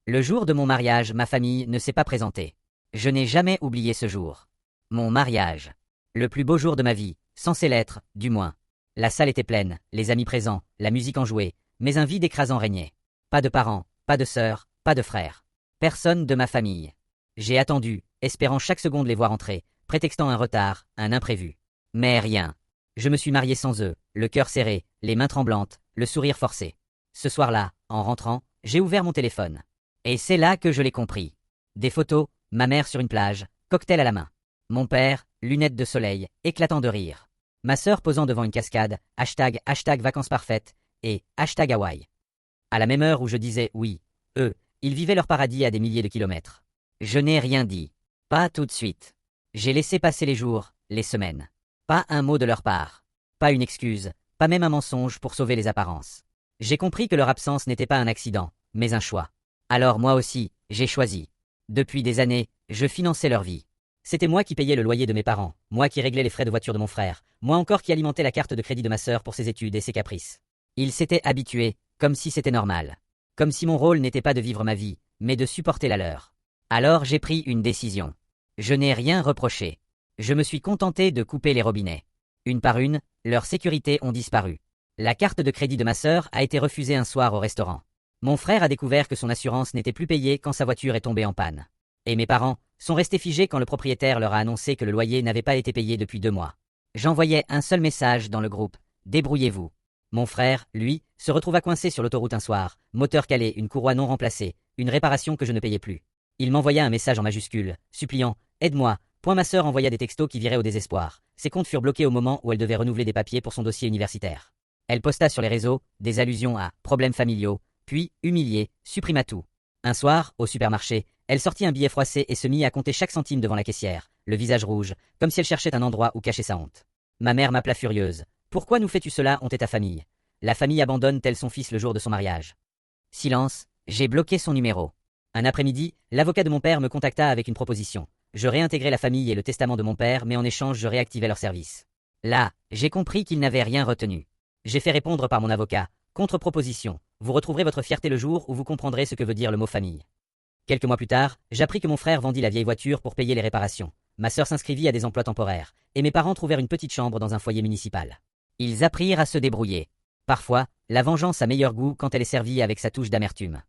Le jour de mon mariage, ma famille ne s'est pas présentée. Je n'ai jamais oublié ce jour. Mon mariage. Le plus beau jour de ma vie, censé l'être, du moins. La salle était pleine, les amis présents, la musique enjouée, mais un vide écrasant régnait. Pas de parents, pas de sœurs, pas de frères. Personne de ma famille. J'ai attendu, espérant chaque seconde les voir entrer, prétextant un retard, un imprévu. Mais rien. Je me suis marié sans eux, le cœur serré, les mains tremblantes, le sourire forcé. Ce soir-là, en rentrant, j'ai ouvert mon téléphone. Et c'est là que je l'ai compris. Des photos, ma mère sur une plage, cocktail à la main. Mon père, lunettes de soleil, éclatant de rire. Ma sœur posant devant une cascade, hashtag vacances parfaites, et hashtag Hawaï. À la même heure où je disais oui, eux, ils vivaient leur paradis à des milliers de kilomètres. Je n'ai rien dit. Pas tout de suite. J'ai laissé passer les jours, les semaines. Pas un mot de leur part. Pas une excuse, pas même un mensonge pour sauver les apparences. J'ai compris que leur absence n'était pas un accident, mais un choix. Alors moi aussi, j'ai choisi. Depuis des années, je finançais leur vie. C'était moi qui payais le loyer de mes parents, moi qui réglais les frais de voiture de mon frère, moi encore qui alimentais la carte de crédit de ma sœur pour ses études et ses caprices. Ils s'étaient habitués, comme si c'était normal. Comme si mon rôle n'était pas de vivre ma vie, mais de supporter la leur. Alors j'ai pris une décision. Je n'ai rien reproché. Je me suis contenté de couper les robinets. Une par une, leurs sécurités ont disparu. La carte de crédit de ma sœur a été refusée un soir au restaurant. Mon frère a découvert que son assurance n'était plus payée quand sa voiture est tombée en panne. Et mes parents sont restés figés quand le propriétaire leur a annoncé que le loyer n'avait pas été payé depuis 2 mois. J'envoyais un seul message dans le groupe. Débrouillez-vous. Mon frère, lui, se retrouva coincé sur l'autoroute un soir, moteur calé, une courroie non remplacée, une réparation que je ne payais plus. Il m'envoya un message en majuscule, suppliant « Aide-moi ». Ma sœur envoya des textos qui viraient au désespoir. Ses comptes furent bloqués au moment où elle devait renouveler des papiers pour son dossier universitaire. Elle posta sur les réseaux des allusions à problèmes familiaux, puis, humiliée, supprima tout. Un soir, au supermarché, elle sortit un billet froissé et se mit à compter chaque centime devant la caissière, le visage rouge, comme si elle cherchait un endroit où cacher sa honte. Ma mère m'appela furieuse. « Pourquoi nous fais-tu cela, honte est ta famille ?» La famille abandonne tel son fils le jour de son mariage. Silence, j'ai bloqué son numéro. Un après-midi, l'avocat de mon père me contacta avec une proposition. Je réintégrais la famille et le testament de mon père, mais en échange je réactivais leur service. Là, j'ai compris qu'il n'avait rien retenu. J'ai fait répondre par mon avocat. Contre-proposition. Vous retrouverez votre fierté le jour où vous comprendrez ce que veut dire le mot famille. Quelques mois plus tard, j'appris que mon frère vendit la vieille voiture pour payer les réparations. Ma sœur s'inscrivit à des emplois temporaires, et mes parents trouvèrent une petite chambre dans un foyer municipal. Ils apprirent à se débrouiller. Parfois, la vengeance a meilleur goût quand elle est servie avec sa touche d'amertume.